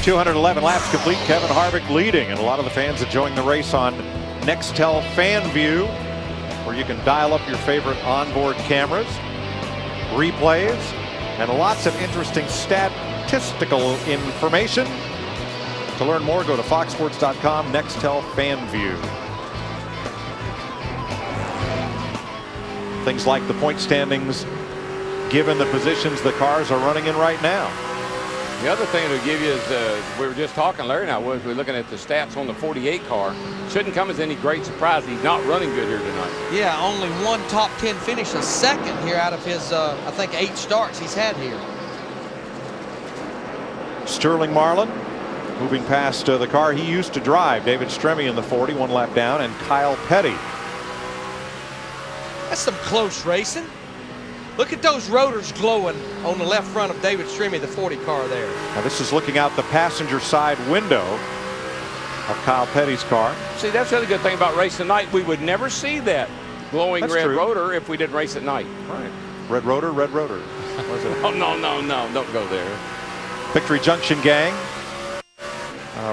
211 laps complete. Kevin Harvick leading, and a lot of the fans enjoying the race on Nextel Fan View, where you can dial up your favorite onboard cameras, replays, and lots of interesting statistical information. To learn more, go to foxsports.com, Nextel Fan View. Things like the point standings, given the positions the cars are running in right now. The other thing it'll give you is, we were just talking, Larry and I we're looking at the stats on the 48 car. Shouldn't come as any great surprise. He's not running good here tonight. Yeah, only one top 10 finish, a second here out of his, I think, 8 starts he's had here. Sterling Marlin moving past the car he used to drive. David Stremme in the 40, 1 lap down, and Kyle Petty. That's some close racing. Look at those rotors glowing on the left front of David Stremme, the 40 car there. Now this is looking out the passenger side window of Kyle Petty's car. See, that's the other good thing about racing tonight. We would never see that glowing That's red true. rotor if we didn't race at night. Right. Red rotor, red rotor. Oh, no, don't go there. Victory Junction gang,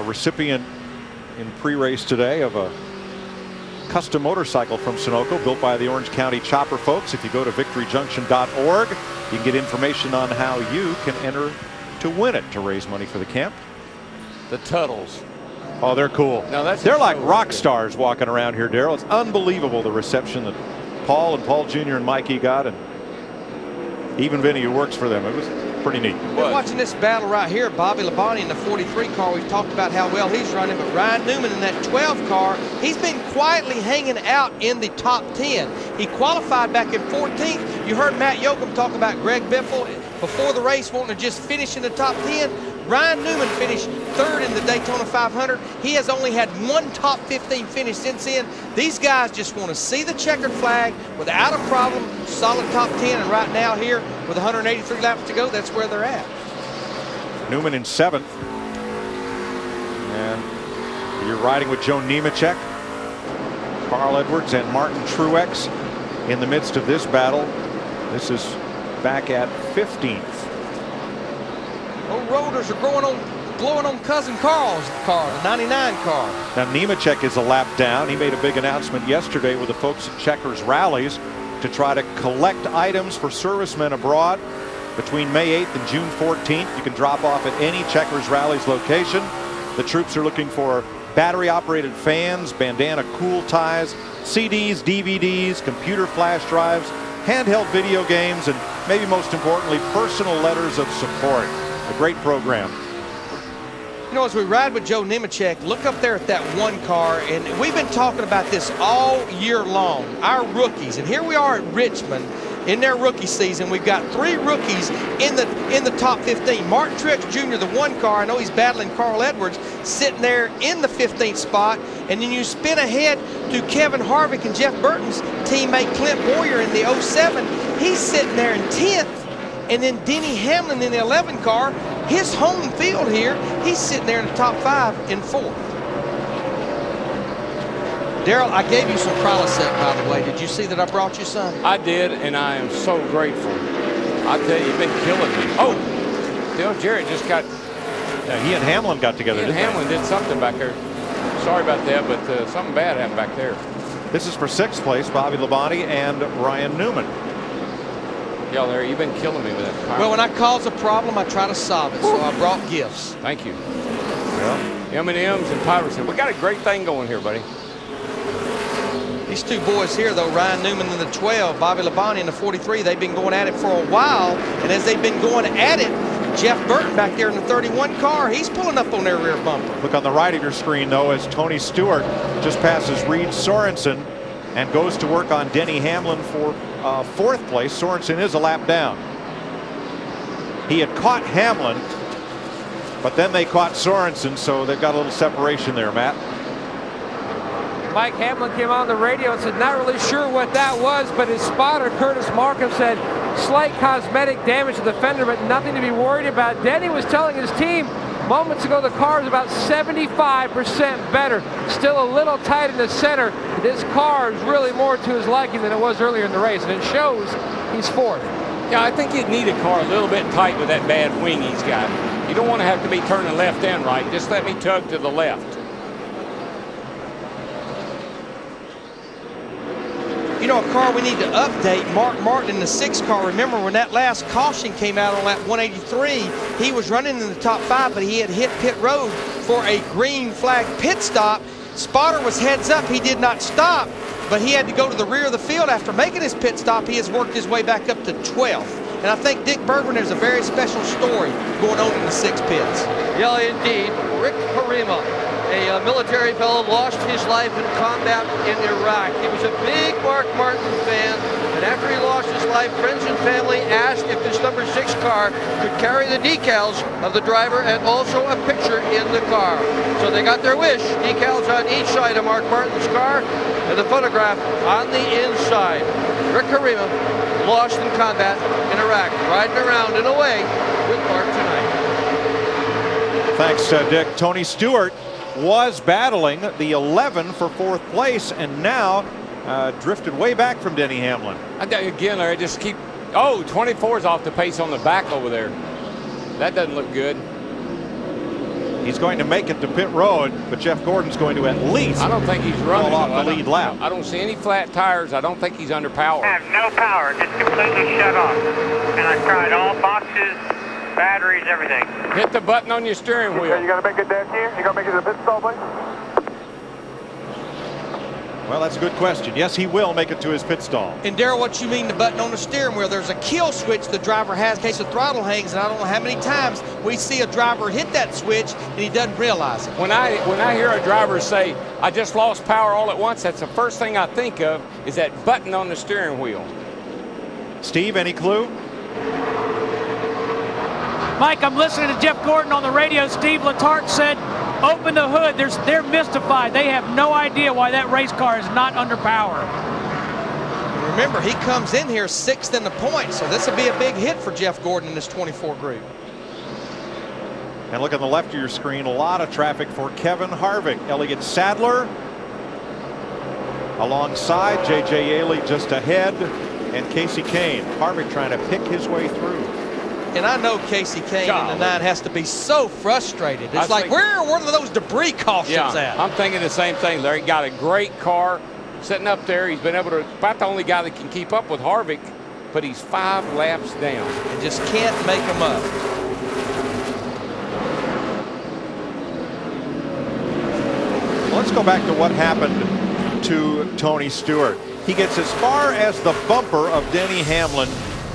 recipient in pre-race today of a custom motorcycle from Sunoco built by the Orange County Chopper folks. If you go to victoryjunction.org, you can get information on how you can enter to win it to raise money for the camp. The Tuttles. Oh, they're cool. No, they're like rock stars walking around here, Daryl. It's unbelievable the reception that Paul Jr. and Mikey got, and even Vinny, who works for them. It was pretty neat. We're watching this battle right here. Bobby Labonte in the 43 car. We've talked about how well he's running, but Ryan Newman in that 12 car, he's been quietly hanging out in the top 10. He qualified back in 14th. You heard Matt Yoakum talk about Greg Biffle before the race wanting to just finish in the top 10. Ryan Newman finished 3rd in the Daytona 500. He has only had 1 top 15 finish since then. These guys just want to see the checkered flag without a problem. Solid top 10, and right now here with 183 laps to go, that's where they're at. Newman in 7th. And you're riding with Joe Nemechek, Carl Edwards, and Martin Truex in the midst of this battle. This is back at 15th. Those rotors are glowing on Cousin Carl's car, the 99 car. Now Nemechek is a lap down. He made a big announcement yesterday with the folks at Checkers Rallies to try to collect items for servicemen abroad between May 8th and June 14th. You can drop off at any Checkers Rallies location. The troops are looking for battery operated fans, bandana cool ties, CDs, DVDs, computer flash drives, handheld video games, and maybe most importantly, personal letters of support. A great program. You know, as we ride with Joe Nemechek, look up there at that 1 car, and we've been talking about this all year long, our rookies. And here we are at Richmond in their rookie season. We've got 3 rookies in the top 15. Martin Truex Jr., the 1 car, I know he's battling Carl Edwards, sitting there in the 15th spot. And then you spin ahead to Kevin Harvick and Jeff Burton's teammate Clint Boyer in the 07. He's sitting there in 10th. And then Denny Hamlin in the 11 car, his home field here, he's sitting there in the top 5 in 4th. Daryl, I gave you some Prilosec, by the way. Did you see that I brought you some? I did, and I am so grateful. I tell you, you've been killing me. Oh, Dale Jarrett just got... he and Hamlin got together. He and Hamlin did something back there. Sorry about that, but something bad happened back there. This is for 6th place, Bobby Labonte and Ryan Newman. Yeah, Larry, you've been killing me with that car. Well, when I cause a problem, I try to solve it, so I brought gifts. Thank you. Well, M&M's and Pirates. We got a great thing going here, buddy. These 2 boys here, though, Ryan Newman in the 12, Bobby Labonte in the 43, they've been going at it for a while. And as they've been going at it, Jeff Burton back there in the 31 car, he's pulling up on their rear bumper. Look on the right of your screen, though, as Tony Stewart just passes Reed Sorensen and goes to work on Denny Hamlin for 4th place. Sorensen is a lap down. He had caught Hamlin, but then they caught Sorensen, so they've got a little separation there, Matt. Mike Hamlin came on the radio and said not really sure what that was, but his spotter, Curtis Markham, said slight cosmetic damage to the fender, but nothing to be worried about. Denny was telling his team moments ago the car is about 75% better. Still a little tight in the center. This car is really more to his liking than it was earlier in the race, and it shows he's 4th. Yeah, I think you'd need a car a little bit tight with that bad wing he's got. You don't want to have to be turning left and right. Just let me tug to the left. You know, a car we need to update, Mark Martin in the 6 car. Remember when that last caution came out on lap 183, he was running in the top 5, but he had hit pit road for a green flag pit stop. Spotter was heads up. He did not stop, but he had to go to the rear of the field after making his pit stop. He has worked his way back up to 12th. And I think Dick Bergman, there's a very special story going on in the 6 pits. Yeah, indeed. Rick Harima, a military fellow, lost his life in combat in Iraq. He was a big Mark Martin fan, and after he lost his life, friends and family asked if this number 6 car could carry the decals of the driver and also a picture in the car. So they got their wish, decals on each side of Mark Martin's car and the photograph on the inside. Rick Harima lost in combat in Iraq, riding around and away with Mark tonight. Thanks, Dick. Tony Stewart was battling the 11 for 4th place and now drifted way back from Denny Hamlin. Again, Larry, just keep. Oh, 24's off the pace on the back over there. That doesn't look good. He's going to make it to pit road, but Jeff Gordon's going to at least. I don't think he's running off the lead lap. I don't see any flat tires. I don't think he's under power. I have no power, just completely shut off. And I tried all boxes, batteries, everything. Hit the button on your steering wheel. Okay, you got to make it down here. You got to make it to the pit stop, please. Well, that's a good question. Yes, he will make it to his pit stall. And Darrell, what you mean the button on the steering wheel? There's a kill switch the driver has in case the throttle hangs, and I don't know how many times we see a driver hit that switch and he doesn't realize it. When I hear a driver say, I just lost power all at once, that's the first thing I think of is that button on the steering wheel. Steve, any clue? Mike, I'm listening to Jeff Gordon on the radio. Steve Letarte said, open the hood. They're mystified. They have no idea why that race car is not under power. Remember, he comes in here 6th in the points, so this will be a big hit for Jeff Gordon in this 24 group. And look on the left of your screen, a lot of traffic for Kevin Harvick. Elliott Sadler alongside J.J. Yaley just ahead, and Casey Kane. Harvick trying to pick his way through. And I know Casey Kane in the 9 has to be so frustrated. It's like, where are those debris cautions at? I'm thinking the same thing, Larry. Got a great car sitting up there. He's been able to, about the only guy that can keep up with Harvick, but he's 5 laps down. And just can't make them up. Well, let's go back to what happened to Tony Stewart. He gets as far as the bumper of Denny Hamlin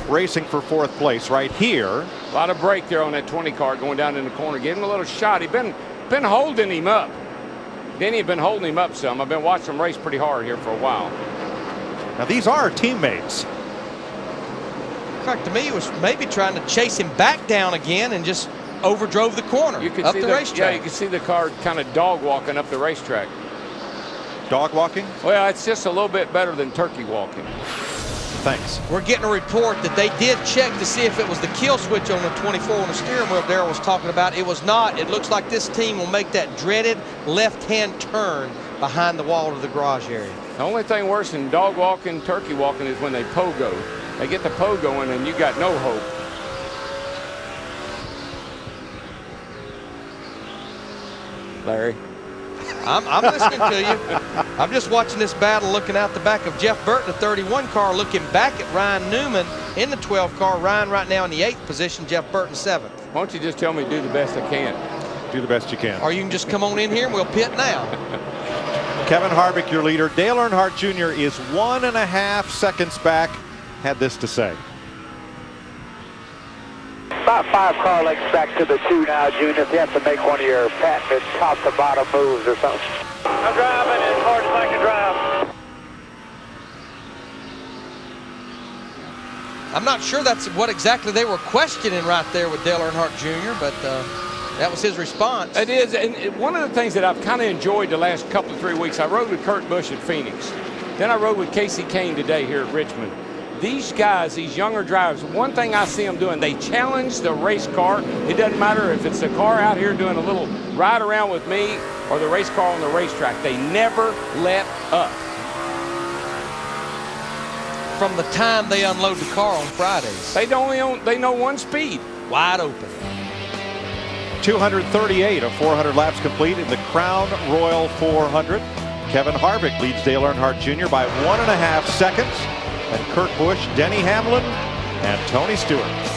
racing for 4th place right here. A lot of brake there on that 20 car going down in the corner. Give him a little shot. He's been holding him up. Denny had been holding him up some. I've been watching him race pretty hard here for a while. Now these are teammates. Like to me, he was maybe trying to chase him back down again and just overdrove the corner up the racetrack. Yeah, you can see the car kind of dog walking up the racetrack. Dog walking? Well, it's just a little bit better than turkey walking. Thanks. We're getting a report that they did check to see if it was the kill switch on the 24 on the steering wheel Darrell was talking about. It was not. It looks like this team will make that dreaded left-hand turn behind the wall of the garage area. The only thing worse than dog walking, turkey walking is when they pogo. They get the pogoing and you got no hope. Larry. I'm listening to you. I'm just watching this battle, looking out the back of Jeff Burton, the 31 car, looking back at Ryan Newman in the 12 car. Ryan right now in the 8th position, Jeff Burton 7th. Why don't you just tell me to do the best I can? Do the best you can. Or you can just come on in here and we'll pit now. Kevin Harvick, your leader. Dale Earnhardt Jr. is 1.5 seconds back. Had this to say. About 5 car lengths back to the 2 now, Junior. If you have to make one of your patented top to bottom moves or something. I'm driving as hard as I can drive. I'm not sure that's what exactly they were questioning right there with Dale Earnhardt Jr., but that was his response. It is, and one of the things that I've kind of enjoyed the last couple of 3 weeks, I rode with Kurt Busch at Phoenix. Then I rode with Casey Kane today here at Richmond. These guys, these younger drivers, one thing I see them doing, they challenge the race car. It doesn't matter if it's the car out here doing a little ride around with me or the race car on the racetrack. They never let up. From the time they unload the car on Fridays. They know one speed. Wide open. 238 of 400 laps complete in the Crown Royal 400. Kevin Harvick leads Dale Earnhardt Jr. by 1.5 seconds. And Kurt Busch, Denny Hamlin, and Tony Stewart.